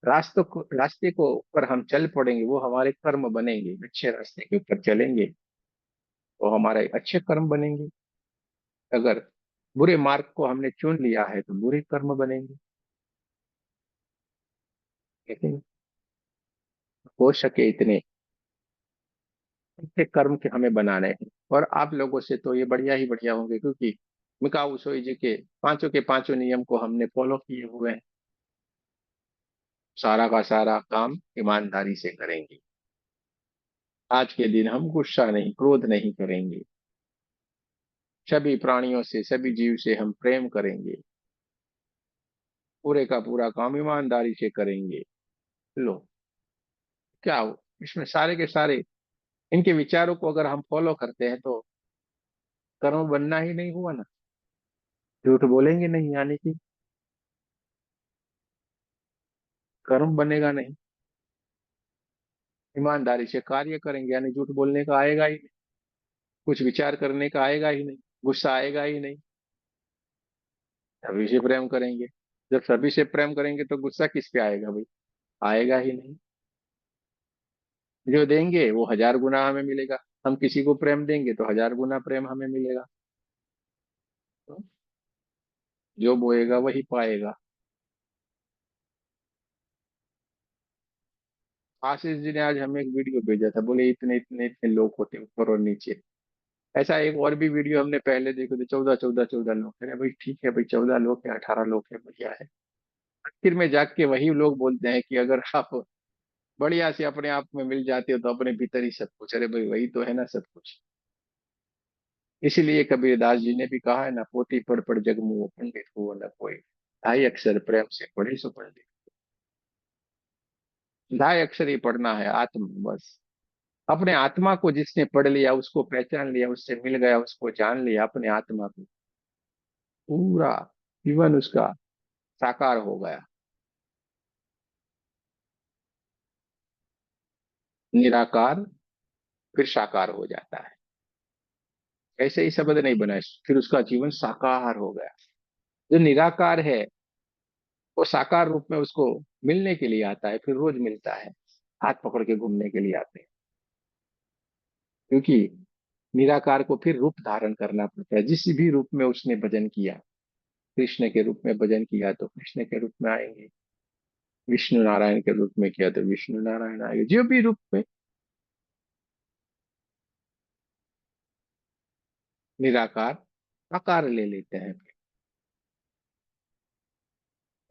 रास्ते को ऊपर हम चल पड़ेंगे, वो हमारे कर्म बनेंगे, अच्छे रास्ते के ऊपर चलेंगे तो हमारे अच्छे कर्म बनेंगे। अगर बुरे मार्ग को हमने चुन लिया है तो बुरे कर्म बनेंगे। लेकिन हो सके इतने अच्छे कर्म के हमें बनाने हैं। और आप लोगों से तो ये बढ़िया ही बढ़िया होंगे, क्योंकि मिकाऊ सोई जी के पांचों नियम को हमने फॉलो किए हुए हैं। सारा का सारा काम ईमानदारी से करेंगे। आज के दिन हम गुस्सा नहीं, क्रोध नहीं करेंगे। सभी प्राणियों से, सभी जीव से हम प्रेम करेंगे। पूरे का पूरा काम ईमानदारी से करेंगे। लो, क्या हो इसमें, सारे के सारे इनके विचारों को अगर हम फॉलो करते हैं तो कर्म बनना ही नहीं हुआ ना। झूठ बोलेंगे नहीं, यानी कि कर्म बनेगा नहीं। ईमानदारी से कार्य करेंगे, यानी झूठ बोलने का आएगा ही नहीं, कुछ विचार करने का आएगा ही नहीं, गुस्सा आएगा ही नहीं। सभी से प्रेम करेंगे। जब सभी से प्रेम करेंगे तो गुस्सा किस पे आएगा भाई? आएगा ही नहीं। जो देंगे वो 1000 गुना हमें मिलेगा। हम किसी को प्रेम देंगे तो 1000 गुना प्रेम हमें मिलेगा। तो जो बोएगा वही पाएगा। आशीष जी ने आज हमें एक वीडियो भेजा था, बोले इतने इतने इतने लोग होते हैं ऊपर और नीचे। ऐसा एक और भी वीडियो हमने पहले देखे थे, 14 14 14 लोग। अरे भाई ठीक है भाई, 14 लोग है, 18 लोग है, बढ़िया है। आखिर में जाके वही लोग बोलते हैं कि अगर आप बढ़िया से अपने आप में मिल जाते हो तो अपने भीतर ही सब कुछ। अरे भाई वही तो है ना सब कुछ। इसीलिए कबीरदास जी ने भी कहा है ना, पोथी पढ़ जग मुँह पंडित हो न कोई, ढाई अक्षर प्रेम से पढ़े सो पंडित। ढाई अक्षर ही पढ़ना है, आत्मा बस। अपने आत्मा को जिसने पढ़ लिया, उसको पहचान लिया, उससे मिल गया, उसको जान लिया अपने आत्मा को, पूरा जीवन उसका साकार हो गया। निराकार फिर साकार हो जाता है। ऐसे ही शब्द नहीं बनाए, फिर उसका जीवन साकार हो गया। जो निराकार है वो साकार रूप में उसको मिलने के लिए आता है, फिर रोज मिलता है, हाथ पकड़ के घूमने के लिए आते हैं। क्योंकि निराकार को फिर रूप धारण करना पड़ता है। जिस भी रूप में उसने भजन किया, कृष्ण के रूप में भजन किया तो कृष्ण के रूप में आएंगे, विष्णु नारायण के रूप में किया तो विष्णु नारायण आएंगे, जो भी रूप में निराकार आकार ले लेते हैं।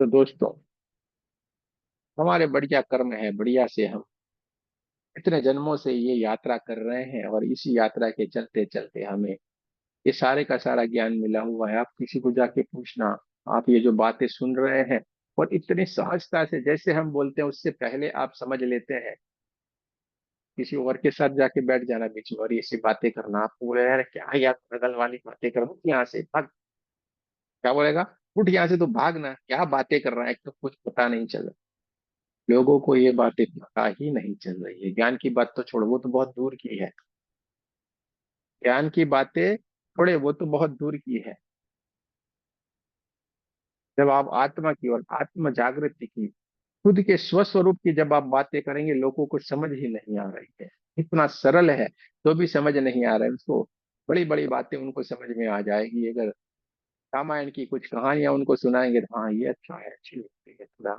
तो दोस्तों, हमारे बढ़िया कर्म है, बढ़िया से हम इतने जन्मों से ये यात्रा कर रहे हैं, और इसी यात्रा के चलते चलते हमें ये सारे का सारा ज्ञान मिला हुआ है। आप किसी को जाके पूछना, आप ये जो बातें सुन रहे हैं और इतनी सहजता से जैसे हम बोलते हैं उससे पहले आप समझ लेते हैं। किसी और के साथ जाके बैठ जाना बीच में और ऐसी बातें करना, आप बोले यार क्या यार बगल वाली बातें कर, उठ यहाँ से भाग। क्या बोलेगा? उठ यहाँ से तो भागना, क्या बातें कर रहा है, एक तो कुछ पता नहीं चल रहा। लोगों को ये बातें पता ही नहीं चल रही है। ज्ञान की बात तो छोड़ो, वो तो बहुत दूर की है। ज्ञान की बातें छोड़े, वो तो बहुत दूर की है। जब आप आत्मा की और आत्म जागृति की, खुद के स्वस्वरूप की जब आप बातें करेंगे, लोगों को समझ ही नहीं आ रही है। इतना सरल है तो भी समझ नहीं आ रहा है उसको। बड़ी बड़ी बातें उनको समझ में आ जाएगी। अगर रामायण की कुछ कहानियां उनको सुनाएंगे तो हाँ ये अच्छा है, अच्छी लगती है थोड़ा।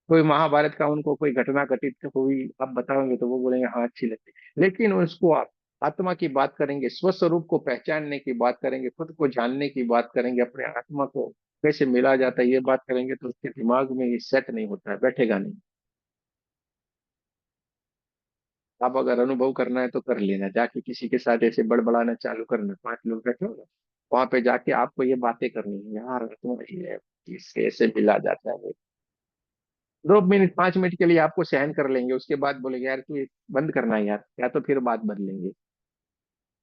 कोई महाभारत का उनको कोई घटना घटित हुई आप बताओगे तो वो बोलेंगे हाँ अच्छी लगती है। लेकिन उसको आप आत्मा की बात करेंगे, स्वस्वरूप को पहचानने की बात करेंगे, खुद को जानने की बात करेंगे, अपने आत्मा को कैसे मिला जाता है ये बात करेंगे, तो उसके दिमाग में ये सेट नहीं होता है, बैठेगा नहीं। आप अगर अनुभव करना है तो कर लेना, जाके किसी के साथ ऐसे बड़बड़ाना चालू करना, 5 लोग बैठे हो ना, वहां पे जाके आपको ये बातें करनी है, यार आत्मा ये है, इससे ऐसे मिला जाता है। 2 मिनट 5 मिनट के लिए आपको सहन कर लेंगे, उसके बाद बोलेंगे यार तू ये बंद करना है यार, या तो फिर बात बदलेंगे,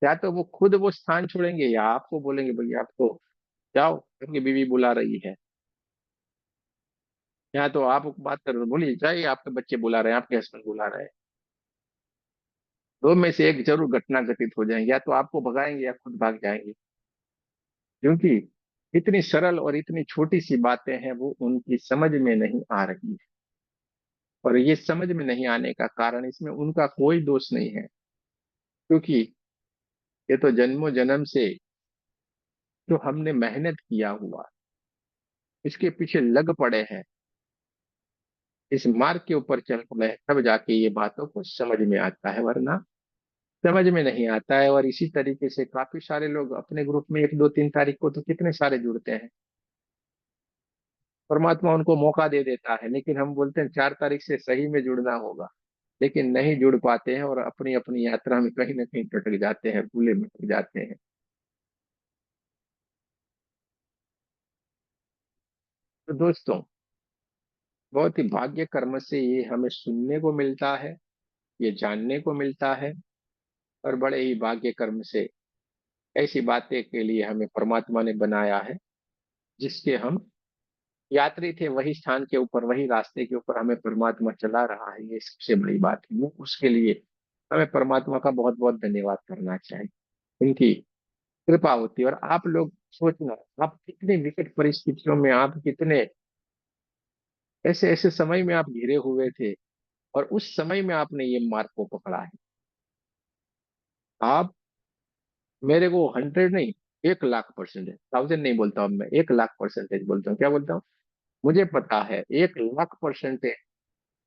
या तो वो खुद वो स्थान छोड़ेंगे, या आपको बोलेंगे भैया आपको जाओ, आपकी बीवी बुला रही है। या तो आप बात कर बोलिए जाइए, आपके बच्चे बुला रहे हैं, आपके हस्बैंड बुला रहे हैं। दो में से एक जरूर घटना घटित हो जाएंगे, या तो आपको भगाएंगे या खुद भाग जाएंगे। क्योंकि इतनी सरल और इतनी छोटी सी बातें हैं, वो उनकी समझ में नहीं आ रही है। और ये समझ में नहीं आने का कारण, इसमें उनका कोई दोष नहीं है, क्योंकि ये तो जन्मों जन्म से जो हमने मेहनत किया हुआ, इसके पीछे लग पड़े हैं, इस मार्ग के ऊपर चल पड़े हैं, तब जाके ये बातों को समझ में आता है, वरना समझ में नहीं आता है। और इसी तरीके से काफी सारे लोग अपने ग्रुप में 1 2 3 तारीख को तो कितने सारे जुड़ते हैं, परमात्मा उनको मौका दे देता है, लेकिन हम बोलते हैं 4 तारीख से सही में जुड़ना होगा, लेकिन नहीं जुड़ पाते हैं और अपनी अपनी यात्रा में कहीं ना कहीं भटक जाते हैं, भूले भटक जाते हैं। तो दोस्तों, बहुत ही भाग्य कर्म से ये हमें सुनने को मिलता है, ये जानने को मिलता है। और बड़े ही भाग्य कर्म से ऐसी बातें के लिए हमें परमात्मा ने बनाया है, जिसके हम यात्री थे, वही स्थान के ऊपर, वही रास्ते के ऊपर हमें परमात्मा चला रहा है, ये सबसे बड़ी बात है। वो उसके लिए हमें परमात्मा का बहुत बहुत धन्यवाद करना चाहिए, उनकी कृपा होती है। और आप लोग सोचना, आप कितनी विकट परिस्थितियों में, आप कितने ऐसे ऐसे समय में आप घिरे हुए थे, और उस समय में आपने ये मार्ग को पकड़ा है। आप मेरे को 100 नहीं, 1 लाख% है, 1000 नहीं बोलता हूँ मैं, 1 लाख% बोलता हूँ। क्या बोलता हूँ? मुझे पता है 1 लाख%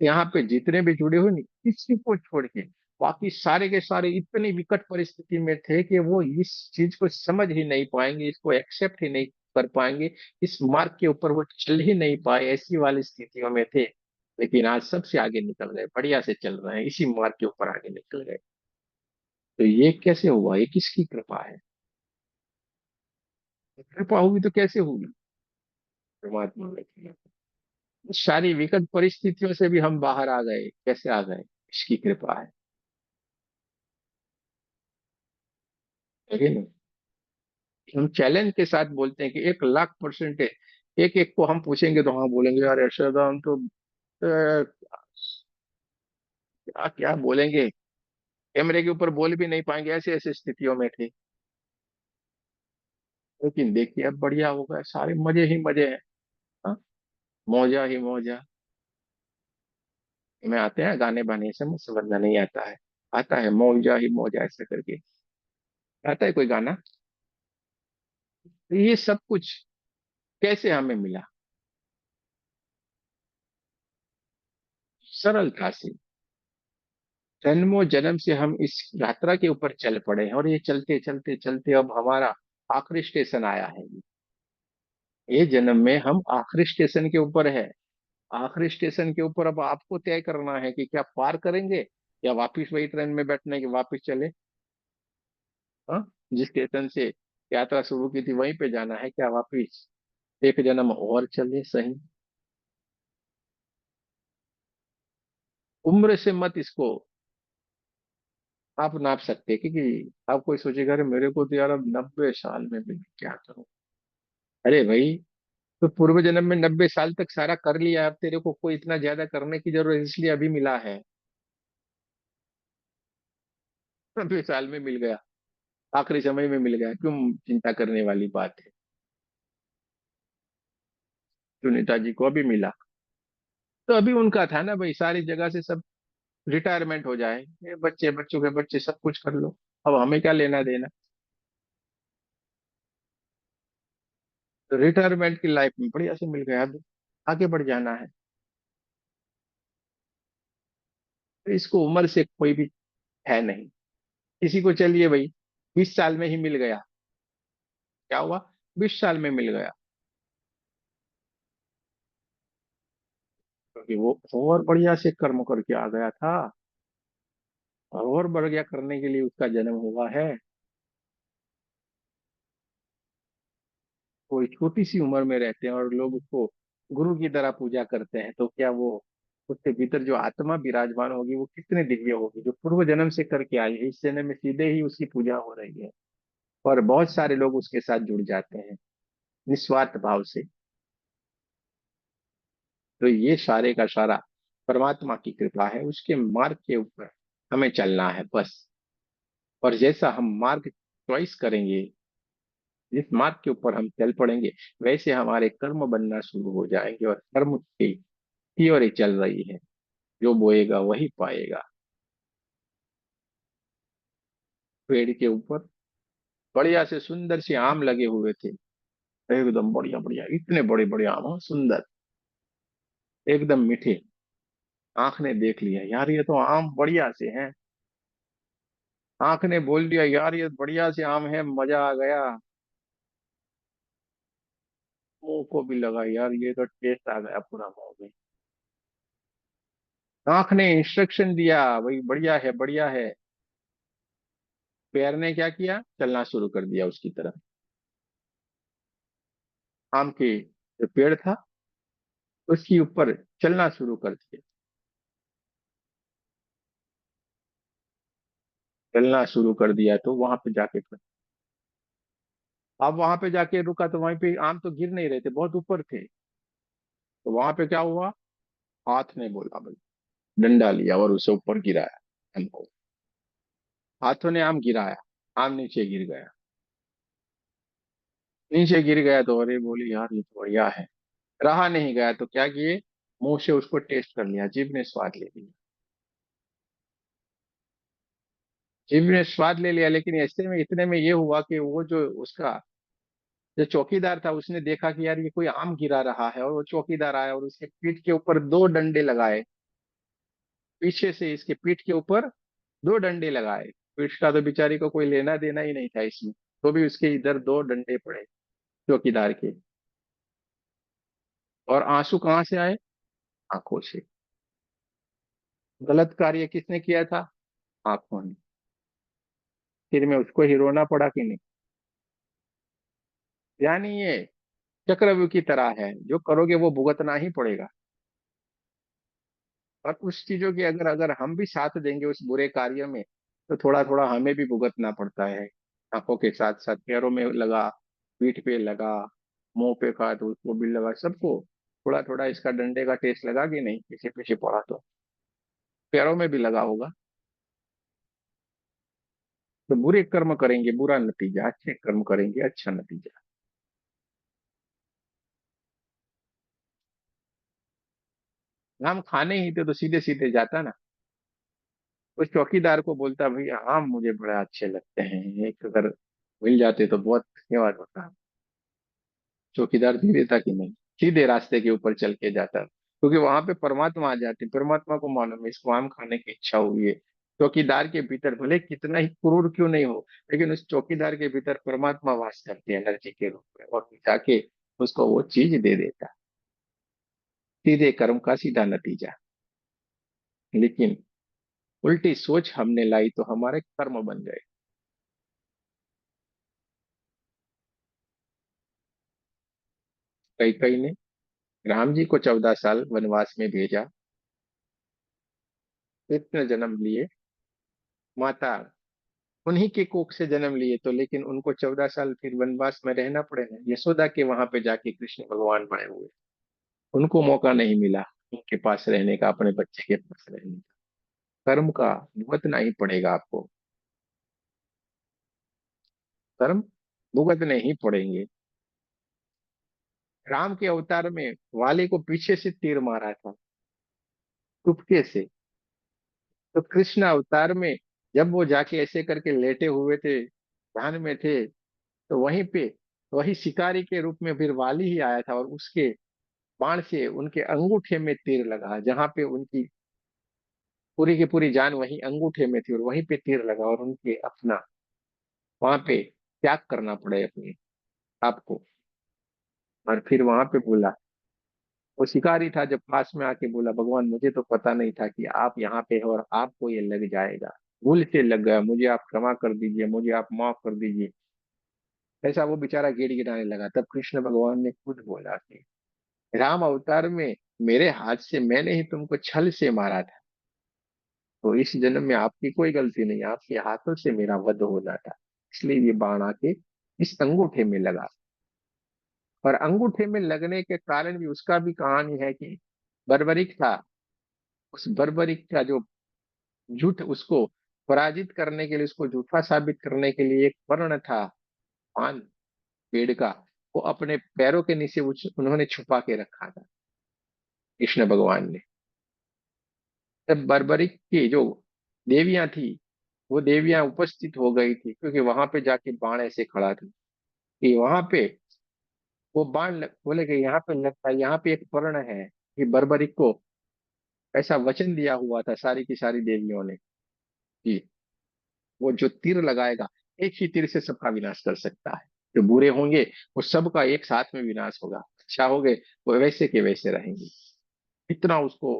यहाँ पे जितने भी जुड़े हुए नहीं, किसी को छोड़ के बाकी सारे के सारे इतनी विकट परिस्थिति में थे कि वो इस चीज को समझ ही नहीं पाएंगे, इसको एक्सेप्ट ही नहीं कर पाएंगे, इस मार्ग के ऊपर वो चल ही नहीं पाए, ऐसी वाली स्थितियों में थे। लेकिन आज सबसे आगे निकल गए, बढ़िया से चल रहे हैं, इसी मार्ग के ऊपर आगे निकल गए। तो ये कैसे हुआ? ये किसकी कृपा है? कृपा होगी तो कैसे होगी? परमात्मा ने किया। इस सारी विकट परिस्थितियों से भी हम बाहर आ गए, कैसे आ गए? इसकी कृपा है ना? हम चैलेंज के साथ बोलते हैं कि 1 लाख% है। एक एक को हम पूछेंगे तो हाँ बोलेंगे, यार अर्षदा हम तो क्या क्या बोलेंगे, कैमरे के ऊपर बोल भी नहीं पाएंगे, ऐसे ऐसे स्थितियों में थे। लेकिन देखिए अब बढ़िया हो गया, सारे मजे ही मजे हैं। हाँ, मौजा ही मौजा। में आते हैं गाने बाने, समझना नहीं आता है। आता है मौजा ही मौजा ऐसे करके, आता है कोई गाना। तो ये सब कुछ कैसे हमें मिला? सरलता से, जन्मों जन्म से हम इस यात्रा के ऊपर चल पड़े हैं, और ये चलते चलते चलते अब हमारा आखिरी स्टेशन आया है। ये जन्म में हम आखिरी स्टेशन के ऊपर है। आखिरी स्टेशन के ऊपर अब आपको तय करना है कि क्या पार करेंगे, या वापिस वही ट्रेन में बैठने के वापिस चले। हाँ, जिस स्टेशन से यात्रा शुरू की थी वहीं पे जाना है, क्या वापिस एक जन्म और चले सही? उम्र से मत इसको आप नाप सकते, क्योंकि आप कोई सोचेगा अरे मेरे को तो यार अब 90 साल में भी क्या करूं। अरे भाई, तो पूर्व जन्म में 90 साल तक सारा कर लिया, अब तेरे को कोई इतना ज्यादा करने की जरूरत इसलिए अभी मिला है। 90 साल में मिल गया, आखिरी समय में मिल गया, क्यों चिंता करने वाली बात है? जो नेताजी को अभी मिला, तो अभी उनका था ना भाई, सारी जगह से सब रिटायरमेंट हो जाए, ये बच्चे बच्चों के बच्चे सब कुछ कर लो, अब हमें क्या लेना देना। तो रिटायरमेंट की लाइफ में बढ़िया से मिल गया, अब आगे बढ़ जाना है। तो इसको उम्र से कोई भी है नहीं। किसी को चलिए भाई 20 साल में ही मिल गया, क्या हुआ? 20 साल में मिल गया, क्योंकि वो और बढ़िया से कर्म करके आ गया था, और बढ़िया करने के लिए उसका जन्म हुआ है। कोई छोटी सी उम्र में रहते हैं और लोग उसको गुरु की तरह पूजा करते हैं, तो क्या वो उसके भीतर जो आत्मा विराजमान होगी वो कितने दिव्य होगी, जो पूर्व जन्म से करके आई है, इस जन्म में सीधे ही उसकी पूजा हो रही है। और बहुत सारे लोग उसके साथ जुड़ जाते हैं निस्वार्थ भाव से। तो ये सारे का सारा परमात्मा की कृपा है, उसके मार्ग के ऊपर हमें चलना है बस। और जैसा हम मार्ग चॉइस करेंगे, जिस मार्ग के ऊपर हम चल पड़ेंगे, वैसे हमारे कर्म बनना शुरू हो जाएंगे, और कर्म की ओर ही चल रही है। जो बोएगा वही पाएगा। पेड़ के ऊपर बढ़िया से सुंदर से आम लगे हुए थे, एकदम बढ़िया बढ़िया, इतने बड़े बड़े आम, हाँ, सुंदर, एकदम मीठे। आंख ने देख लिया, यार ये तो आम बढ़िया से हैं। आंख ने बोल दिया, यार ये बढ़िया से आम है, मजा आ गया। मुंह को भी लगा, यार ये तो टेस्ट आ गया पूरा मुंह में। आंख ने इंस्ट्रक्शन दिया, भाई बढ़िया है बढ़िया है। पैर ने क्या किया, चलना शुरू कर दिया उसकी तरफ। आम के जो पेड़ था उसके ऊपर चलना शुरू कर दिया। चलना शुरू कर दिया तो वहां पे जाके अब वहां पे जाके रुका, तो वहीं पे आम तो गिर नहीं रहे थे, बहुत ऊपर थे। तो वहां पे क्या हुआ, हाथ ने बोला भाई, डंडा लिया और उसे ऊपर गिराया आम को। हाथों ने आम गिराया, आम नीचे गिर गया। नीचे गिर गया तो अरे बोली, यार ये तो बढ़िया है। रहा नहीं गया तो क्या किए, मुंह से उसको टेस्ट कर लिया, जीभ ने स्वाद ले लिया। जीभ ने स्वाद ले लिया, लेकिन ऐसे में इतने में ये हुआ कि वो जो उसका जो चौकीदार था, उसने देखा कि यार ये कोई आम गिरा रहा है, और वो चौकीदार आया और उसके पीठ के ऊपर दो डंडे लगाए। पीछे से इसके पीठ के ऊपर दो डंडे लगाए। पीठ का तो बेचारी को कोई लेना देना ही नहीं था इसमें, तो भी उसके इधर दो डंडे पड़े चौकीदार के। और आंसू कहाँ से आए, आंखों से। गलत कार्य किसने किया था, आंखों ने। फिर में उसको ही रोना पड़ा कि नहीं। यानी ये चक्रव्यूह की तरह है, जो करोगे वो भुगतना ही पड़ेगा। और उस चीजों की अगर अगर हम भी साथ देंगे उस बुरे कार्य में, तो थोड़ा थोड़ा हमें भी भुगतना पड़ता है। आंखों के साथ साथ पैरों में लगा, पीठ पे लगा, मुंह पे खा तो उसको भी लगा, सबको थोड़ा थोड़ा इसका डंडे का टेस्ट लगा कि नहीं, पीछे पीछे पड़ा तो पैरों में भी लगा होगा। तो बुरे कर्म करेंगे बुरा नतीजा, अच्छे कर्म करेंगे अच्छा नतीजा। हम खाने ही थे तो सीधे सीधे जाता ना, उस चौकीदार को बोलता, भैया आम मुझे बड़ा अच्छे लगते हैं, एक अगर मिल जाते तो बहुत धन्यवाद होता। चौकीदार दे देता कि नहीं, सीधे रास्ते के ऊपर चल के जाता, क्योंकि वहां पे परमात्मा आ जाते, परमात्मा को मालूम है इसको आम खाने की इच्छा हुई है। चौकीदार के भीतर भले कितना ही क्रूर क्यों नहीं हो, लेकिन उस चौकीदार के भीतर परमात्मा वास करते हैं एनर्जी के रूप में, और जाके उसको वो चीज दे देता। सीधे कर्म का सीधा नतीजा। लेकिन उल्टी सोच हमने लाई तो हमारे कर्म बन गए। कई कई ने राम जी को 14 साल वनवास में भेजा, इतने जन्म लिए, माता उन्हीं के कोख से जन्म लिए तो, लेकिन उनको 14 साल फिर वनवास में रहना पड़ेगा, यशोदा के वहां पे जाके कृष्ण भगवान बने हुए। उनको मौका नहीं मिला उनके पास रहने का, अपने बच्चे के पास रहने का। कर्म का भुगतना ही पड़ेगा आपको, कर्म भुगतने ही पड़ेंगे। राम के अवतार में वाली को पीछे से तीर मारा था, चुपके से। तो कृष्ण अवतार में जब वो जाके ऐसे करके लेटे हुए थे, ध्यान में थे, तो वहीं पे वही शिकारी के रूप में फिर वाली ही आया था, और उसके बाण से उनके अंगूठे में तीर लगा, जहां पे उनकी पूरी की पूरी जान वही अंगूठे में थी, और वहीं पे तीर लगा, और उनके अपना वहां पे त्याग करना पड़े अपने आपको। और फिर वहां पे बोला, वो शिकारी था, जब पास में आके बोला, भगवान मुझे तो पता नहीं था कि आप यहाँ पे हो और आपको ये लग जाएगा, भूल से लग गया, मुझे आप क्षमा कर दीजिए, मुझे आप माफ कर दीजिए। ऐसा वो बेचारा गिड़गिड़ाने लगा। तब कृष्ण भगवान ने खुद बोला कि राम अवतार में मेरे हाथ से मैंने ही तुमको छल से मारा था, तो इस जन्म में आपकी कोई गलती नहीं, आपके हाथों से मेरा वध होना था, इसलिए ये बाण आके इस अंगूठे में लगा। और अंगूठे में लगने के कारण भी उसका भी कहानी है कि बर्बरिक था, उस बर्बरिक का जो झूठ, उसको पराजित करने के लिए, उसको झूठा साबित करने के लिए एक पर्ण था, पान पेड़ का, वो अपने पैरों के नीचे उन्होंने छुपा के रखा था कृष्ण भगवान ने। तब बर्बरिक की जो देवियां थी, वो देवियां उपस्थित हो गई थी, क्योंकि वहां पे जाके बाण ऐसे खड़ा था कि वहां पे वो बोले कि यहाँ पे लगता है, यहाँ पे एक पर्ण है कि बर्बरिक को ऐसा वचन दिया हुआ था सारी की सारी देवियों ने कि वो जो तीर लगाएगा, एक ही तीर से सबका विनाश कर सकता है। जो बुरे होंगे वो सबका एक साथ में विनाश होगा, अच्छा होंगे वो वैसे के वैसे रहेंगे। इतना उसको,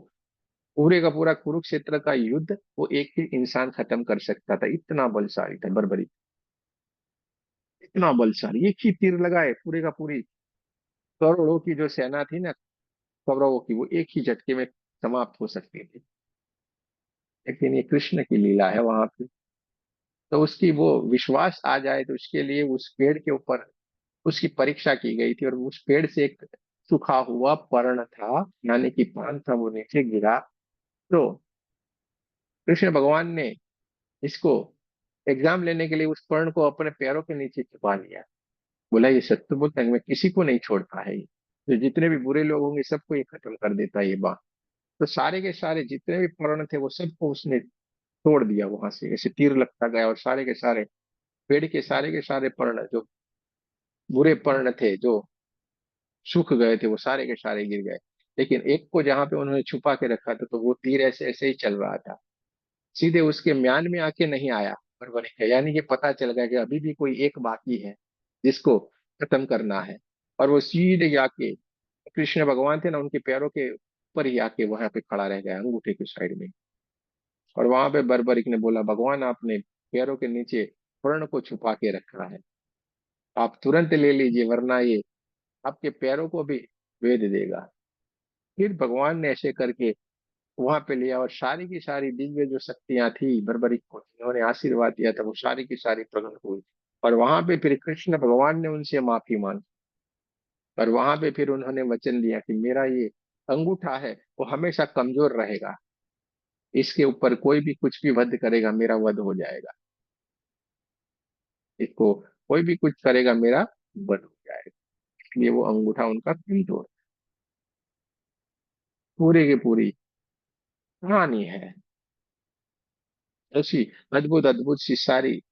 पूरे का पूरा कुरुक्षेत्र का युद्ध वो एक ही इंसान खत्म कर सकता था, इतना बलशाली था बर्बरी, इतना बलशाली। एक ही तीर लगाए, पूरे का पूरी करोड़ों की जो सेना थी ना कौरवों की, वो एक ही झटके में समाप्त हो सकती थी। लेकिन ये कृष्ण की लीला है वहां पे। तो उसकी वो विश्वास आ जाए तो उसके लिए उस पेड़ के ऊपर उसकी परीक्षा की गई थी, और उस पेड़ से एक सूखा हुआ पर्ण था, यानी कि पान था, वो नीचे गिरा। तो कृष्ण भगवान ने इसको एग्जाम लेने के लिए उस पर्ण को अपने पैरों के नीचे छुपा लिया। बोला ये सत्य बोलता है, मैं किसी को नहीं छोड़ता है ये, तो जितने भी बुरे लोग होंगे सबको ये खत्म कर देता है ये बात। तो सारे के सारे जितने भी पर्ण थे वो सबको उसने तोड़ दिया वहां से, ऐसे तीर लगता गया, और सारे के सारे पेड़ के सारे पर्ण जो बुरे पर्ण थे, जो सूख गए थे, वो सारे के सारे गिर गए। लेकिन एक को जहां पे उन्होंने छुपा के रखा था, तो वो तीर ऐसे ऐसे ही चल रहा था, सीधे उसके म्यान में आके नहीं आया परवरिक है, यानी कि पता चल गया कि अभी भी कोई एक बाकी है जिसको खत्म करना है। और वो सीधे जाके कृष्ण भगवान थे ना, उनके पैरों के ऊपर ही आके वहां पे खड़ा रह गया, अंगूठे के साइड में। और वहां पे बर्बरिक ने बोला, भगवान आपने पैरों के नीचे स्वर्ण को छुपा के रखा है, आप तुरंत ले लीजिए, वरना ये आपके पैरों को भी वेध देगा। फिर भगवान ने ऐसे करके वहां पे लिया, और सारी की सारी दिव्य जो शक्तियां थी बर्बरिक को जिन्होंने आशीर्वाद दिया था, वो सारी की सारी प्रकट हुई। और वहां पे फिर कृष्ण भगवान ने उनसे माफी मांगी, और वहां पे फिर उन्होंने वचन दिया कि मेरा ये अंगूठा है वो हमेशा कमजोर रहेगा, इसके ऊपर कोई भी कुछ भी वध करेगा मेरा वध हो जाएगा, इसको कोई भी कुछ करेगा मेरा वध हो जाएगा। इसलिए वो अंगूठा उनका कमजोर, पूरी की पूरी कहानी है। ऐसी अद्भुत अद्भुत सी सारी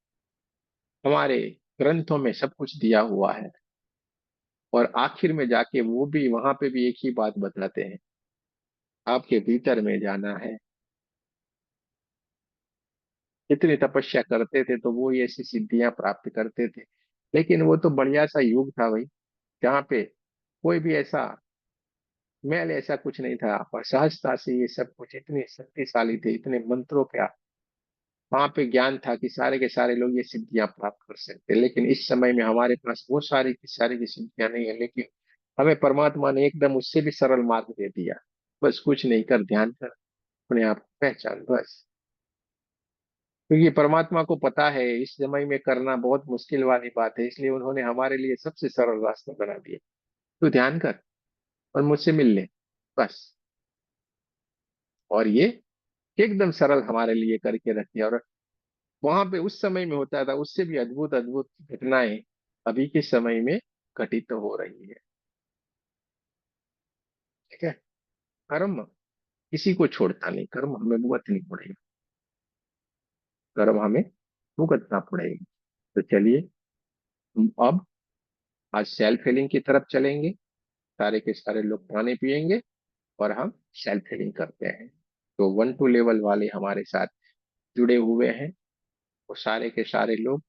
हमारे ग्रंथों में सब कुछ दिया हुआ है। और आखिर में जाके वो भी वहां पे भी एक ही बात बताते हैं, आपके भीतर में जाना है। इतनी तपस्या करते थे तो वो ये ऐसी सिद्धियां प्राप्त करते थे। लेकिन वो तो बढ़िया सा युग था भाई, जहाँ पे कोई भी ऐसा मैल ऐसा कुछ नहीं था, और सहजता से ये सब कुछ इतने शक्तिशाली थे, इतने मंत्रों का वहां पे ज्ञान था कि सारे के सारे लोग ये सिद्धियां प्राप्त कर सकते। लेकिन इस समय में हमारे पास वो सारी की सिद्धियां नहीं है, लेकिन हमें परमात्मा ने एकदम उससे भी सरल मार्ग दे दिया। बस कुछ नहीं कर, ध्यान कर, अपने आप को पहचान बस। क्योंकि परमात्मा को पता है इस समय में करना बहुत मुश्किल वाली बात है, इसलिए उन्होंने हमारे लिए सबसे सरल रास्ता बना दिया। तू ध्यान कर और मुझसे मिल ले, बस। और ये एकदम सरल हमारे लिए करके रखे। और वहां पे उस समय में होता था, उससे भी अद्भुत अद्भुत घटनाएं अभी के समय में घटित तो हो रही है। ठीक है। कर्म किसी को छोड़ता नहीं, कर्म हमें भुगतनी पड़ेगा, कर्म हमें भुगतना पड़ेगा। तो चलिए हम अब आज सेल्फ हीलिंग की तरफ चलेंगे। सारे के सारे लोग पानी पिएंगे और हम सेल्फ हीलिंग करते हैं। तो 1 2 लेवल वाले हमारे साथ जुड़े हुए हैं, वो सारे के सारे लोग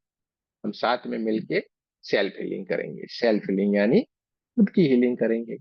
हम साथ में मिलके सेल्फ हीलिंग करेंगे। सेल्फ हीलिंग यानी खुद की हीलिंग करेंगे।